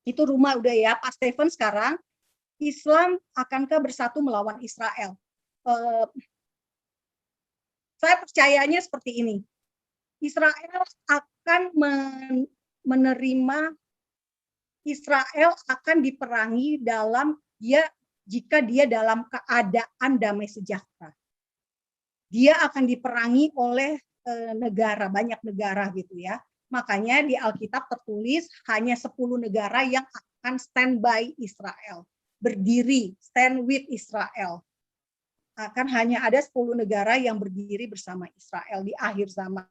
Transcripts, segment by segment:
Itu rumah udah ya, Pak Stephen. Sekarang Islam akankah bersatu melawan Israel? Saya percayanya seperti ini. Israel akan menerima, Israel akan diperangi jika dia dalam keadaan damai sejahtera. Dia akan diperangi oleh banyak negara gitu ya. Makanya di Alkitab tertulis hanya 10 negara yang akan stand by Israel, berdiri, stand with Israel. Akan hanya ada 10 negara yang berdiri bersama Israel di akhir zaman.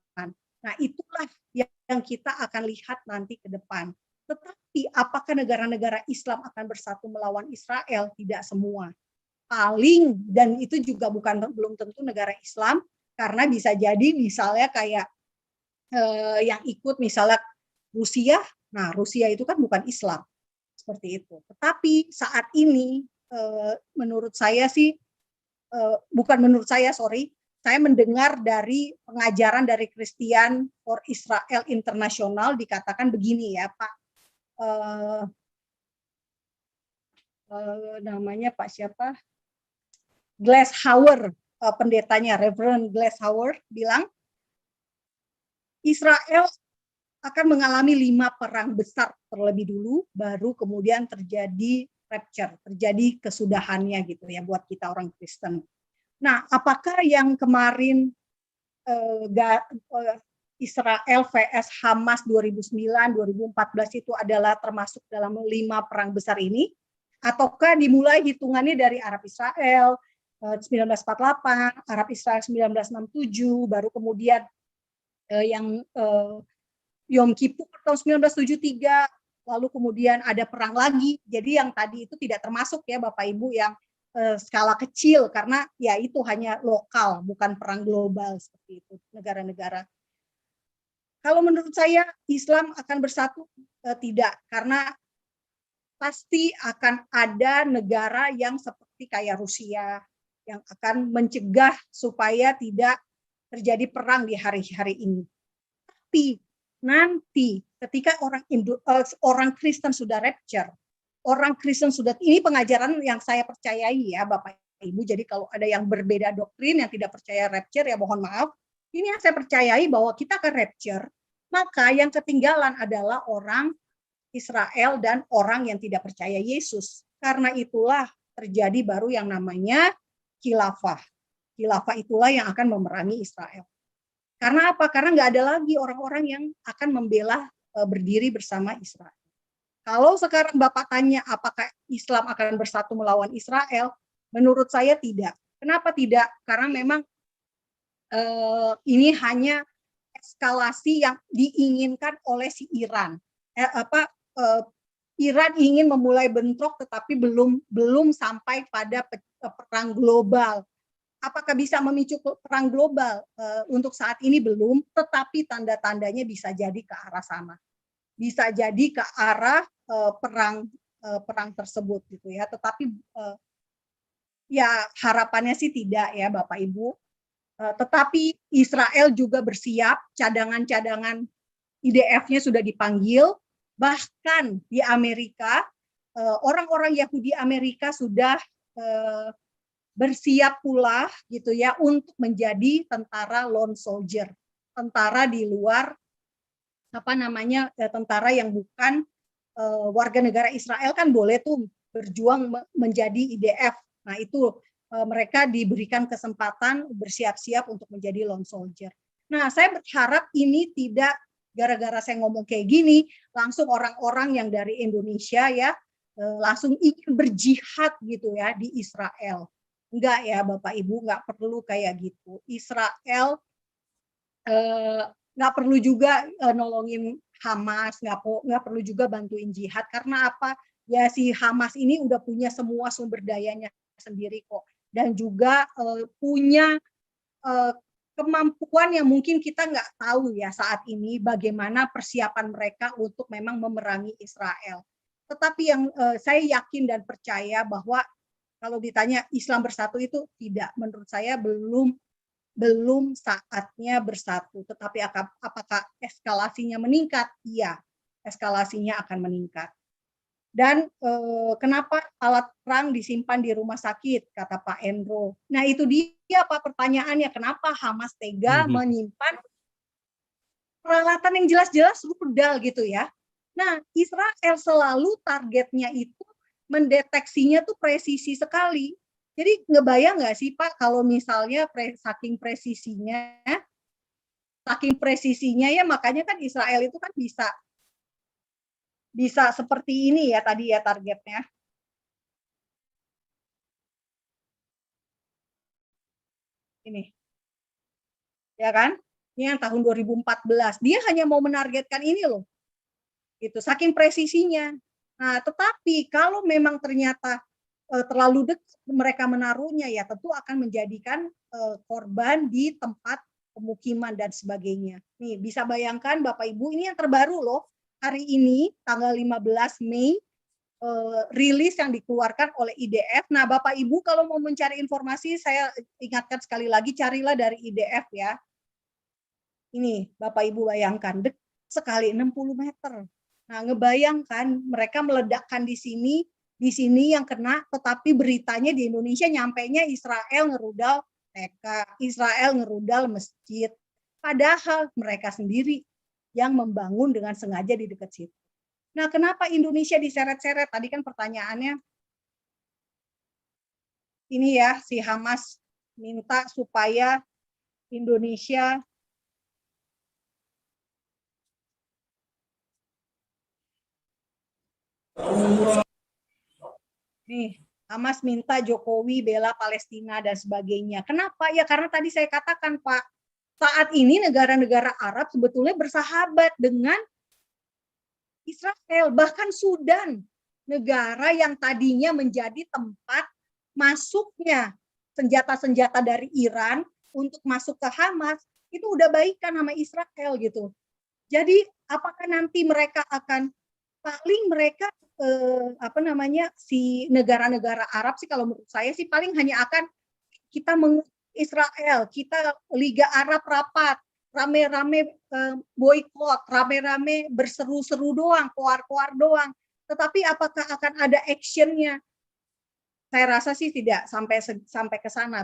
Nah, itulah yang kita akan lihat nanti ke depan. Tetapi apakah negara-negara Islam akan bersatu melawan Israel? Tidak semua. Paling, dan itu juga belum tentu negara Islam, karena bisa jadi misalnya kayak yang ikut misalnya Rusia. Nah, Rusia itu kan bukan Islam, seperti itu. Tetapi saat ini menurut saya sih, saya mendengar dari pengajaran dari Christian for Israel International dikatakan begini ya Pak, namanya Pak siapa? Glashauer, pendetanya Reverend Glashauer bilang Israel akan mengalami 5 perang besar terlebih dulu, baru kemudian terjadi rapture, terjadi kesudahannya gitu ya buat kita orang Kristen. Nah, apakah yang kemarin Israel vs Hamas 2009-2014 itu adalah termasuk dalam 5 perang besar ini? Ataukah dimulai hitungannya dari Arab Israel 1948, Arab Israel 1967, baru kemudian yang Yom Kippur tahun 1973, lalu kemudian ada perang lagi. Jadi yang tadi itu tidak termasuk ya Bapak Ibu yang skala kecil, karena ya itu hanya lokal, bukan perang global seperti itu negara-negara. Kalau menurut saya Islam akan bersatu, tidak, karena pasti akan ada negara yang seperti kayak Rusia yang akan mencegah supaya tidak terjadi perang di hari-hari ini. Tapi nanti ketika orang Kristen sudah rapture, orang Kristen sudah, ini pengajaran yang saya percayai ya Bapak Ibu, jadi kalau ada yang berbeda doktrin yang tidak percaya rapture ya mohon maaf, ini yang saya percayai bahwa kita akan rapture, maka yang ketinggalan adalah orang Israel dan orang yang tidak percaya Yesus. Karena itulah terjadi baru yang namanya khilafah. Khilafah itulah yang akan memerangi Israel. Karena apa? Karena nggak ada lagi orang-orang yang akan membela berdiri bersama Israel. Kalau sekarang Bapak tanya apakah Islam akan bersatu melawan Israel, menurut saya tidak. Kenapa tidak? Karena memang ini hanya eskalasi yang diinginkan oleh si Iran. Iran ingin memulai bentrok, tetapi belum sampai pada perang global. Apakah bisa memicu perang global? Untuk saat ini belum, tetapi tanda-tandanya bisa jadi ke arah sana. Bisa jadi ke arah perang tersebut gitu ya. Tetapi ya harapannya sih tidak ya Bapak Ibu. Tetapi Israel juga bersiap, cadangan-cadangan IDF-nya sudah dipanggil, bahkan di Amerika orang-orang Yahudi Amerika sudah bersiap pula gitu ya untuk menjadi tentara lone soldier, tentara di luar tentara yang bukan warga negara Israel kan boleh tuh berjuang menjadi IDF. Nah itu mereka diberikan kesempatan bersiap-siap untuk menjadi lone soldier. Nah saya berharap ini tidak gara-gara saya ngomong kayak gini langsung orang-orang yang dari Indonesia ya langsung ingin berjihad gitu ya di Israel. Enggak ya Bapak Ibu, enggak perlu kayak gitu. Israel nggak perlu juga nolongin Hamas, nggak perlu juga bantuin jihad. Karena apa? Ya si Hamas ini udah punya semua sumber dayanya sendiri kok. Dan juga punya kemampuan yang mungkin kita nggak tahu ya saat ini bagaimana persiapan mereka untuk memang memerangi Israel. Tetapi yang saya yakin dan percaya bahwa kalau ditanya Islam bersatu itu tidak, menurut saya belum saatnya bersatu. Tetapi apakah eskalasinya meningkat? Iya, eskalasinya akan meningkat. Dan kenapa alat perang disimpan di rumah sakit, kata Pak Endro. Nah itu dia Pak pertanyaannya, kenapa Hamas tega menyimpan peralatan yang jelas-jelas rudal gitu ya. Nah Israel selalu targetnya itu mendeteksinya tuh presisi sekali. Jadi ngebayang nggak sih Pak kalau misalnya saking presisinya ya makanya kan Israel itu kan bisa seperti ini ya tadi ya targetnya. Ini. Ya kan? Ini yang tahun 2014. Dia hanya mau menargetkan ini loh. Gitu, saking presisinya. Nah, tetapi kalau memang ternyata terlalu dekat mereka menaruhnya ya tentu akan menjadikan korban di tempat pemukiman dan sebagainya. Nih, bisa bayangkan Bapak Ibu ini yang terbaru loh. Hari ini tanggal 15 Mei rilis yang dikeluarkan oleh IDF. Nah, Bapak Ibu kalau mau mencari informasi, saya ingatkan sekali lagi, carilah dari IDF ya. Ini, Bapak Ibu bayangkan, sekali 60 meter. Nah, ngebayangkan mereka meledakkan di sini yang kena, tetapi beritanya di Indonesia nyampainya Israel ngerudal TK, Israel ngerudal masjid. Padahal mereka sendiri yang membangun dengan sengaja di dekat situ. Nah, kenapa Indonesia diseret-seret? Tadi kan pertanyaannya, ini ya, si Hamas minta supaya Indonesia nih, Hamas minta Jokowi bela Palestina dan sebagainya. Kenapa? Ya karena tadi saya katakan, Pak, saat ini negara-negara Arab sebetulnya bersahabat dengan Israel, bahkan Sudan, negara yang tadinya menjadi tempat masuknya senjata-senjata dari Iran untuk masuk ke Hamas, itu udah baikan sama Israel gitu. Jadi apakah nanti mereka akan paling mereka si negara-negara Arab sih kalau menurut saya sih paling hanya akan kita Israel, kita Liga Arab rapat, rame-rame boykot, rame-rame berseru-seru doang, koar-koar doang. Tetapi apakah akan ada actionnya? Saya rasa sih tidak sampai ke sana,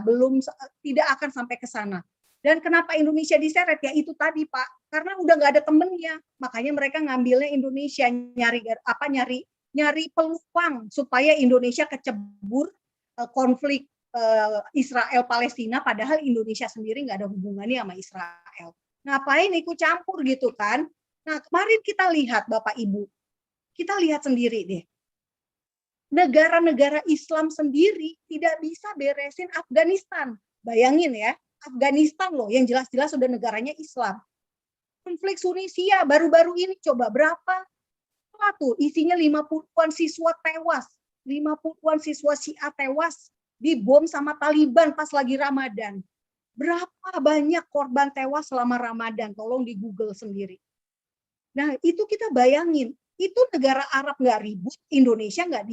tidak akan sampai ke sana. Dan kenapa Indonesia diseret? Ya itu tadi Pak, karena udah nggak ada temennya, makanya mereka ngambilnya Indonesia, nyari peluang supaya Indonesia kecebur konflik Israel Palestina, padahal Indonesia sendiri nggak ada hubungannya sama Israel. Ngapain ikut campur gitu kan? Nah kemarin kita lihat Bapak Ibu, kita lihat sendiri deh, negara-negara Islam sendiri tidak bisa beresin Afghanistan. Bayangin ya, Afghanistan loh yang jelas-jelas sudah negaranya Islam. Konflik Tunisia baru-baru ini coba berapa? Tuh isinya 50-an siswa tewas. 50-an siswa Syiah tewas dibom sama Taliban pas lagi Ramadan. Berapa banyak korban tewas selama Ramadan? Tolong di Google sendiri. Nah, itu kita bayangin, itu negara Arab nggak ribut, Indonesia nggak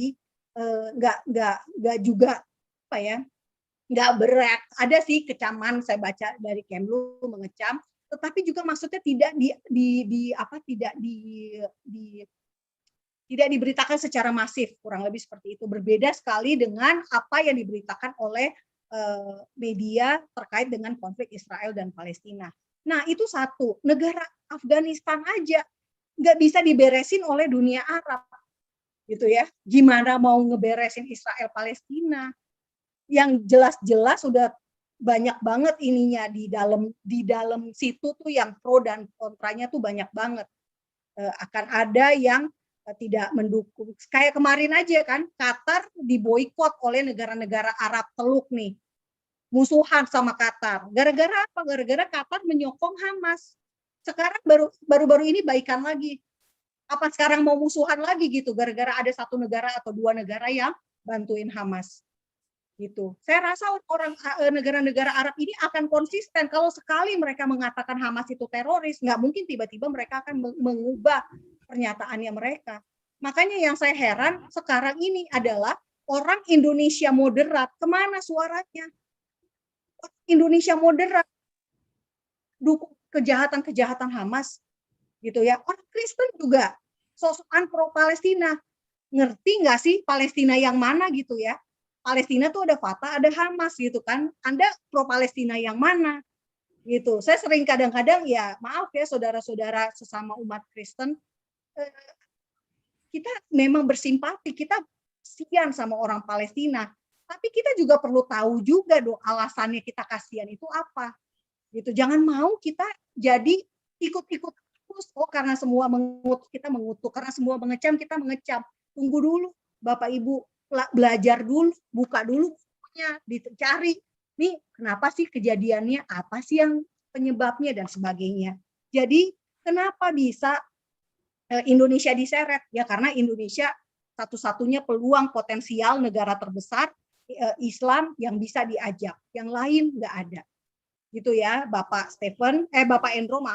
juga apa ya, nggak berat. Ada sih kecaman saya baca dari Kemlu mengecam, tetapi juga maksudnya tidak diberitakan secara masif, kurang lebih seperti itu. Berbeda sekali dengan apa yang diberitakan oleh media terkait dengan konflik Israel dan Palestina. Nah itu satu, negara Afghanistan aja nggak bisa diberesin oleh dunia Arab, gitu ya. Gimana mau ngeberesin Israel Palestina? Yang jelas-jelas sudah banyak banget ininya di dalam situ tuh yang pro dan kontranya tuh banyak banget. Akan ada yang tidak mendukung. Kayak kemarin aja kan, Qatar diboikot oleh negara-negara Arab Teluk nih. Musuhan sama Qatar. Gara-gara apa? Gara-gara Qatar menyokong Hamas. Sekarang baru-baru ini baikan lagi. Apa sekarang mau musuhan lagi gitu gara-gara ada satu negara atau dua negara yang bantuin Hamas gitu. Saya rasa negara-negara Arab ini akan konsisten kalau sekali mereka mengatakan Hamas itu teroris, nggak mungkin tiba-tiba mereka akan mengubah pernyataannya mereka. Makanya yang saya heran sekarang ini adalah orang Indonesia moderat, kemana suaranya? Indonesia moderat dukung kejahatan-kejahatan Hamas gitu ya. Orang Kristen juga sosokan pro Palestina. ngerti nggak sih Palestina yang mana gitu ya? Palestina tuh ada Fatah, ada Hamas gitu kan. Anda pro Palestina yang mana? Gitu. Saya sering kadang-kadang ya maaf ya saudara-saudara sesama umat Kristen, kita memang bersimpati, kita kasihan sama orang Palestina, tapi kita juga perlu tahu juga dong alasannya kita kasihan itu apa. Gitu. Jangan mau kita jadi ikut-ikut terus. Oh, karena semua mengutuk kita mengutuk, karena semua mengecam kita mengecam. Tunggu dulu, Bapak Ibu belajar dulu, buka dulu bukunya, dicari. Nih, kenapa sih kejadiannya? Apa sih yang penyebabnya dan sebagainya. Jadi, kenapa bisa Indonesia diseret? Ya karena Indonesia satu-satunya peluang potensial negara terbesar Islam yang bisa diajak. Yang lain nggak ada. Gitu ya, Bapak Stephen, Bapak Endro, maaf.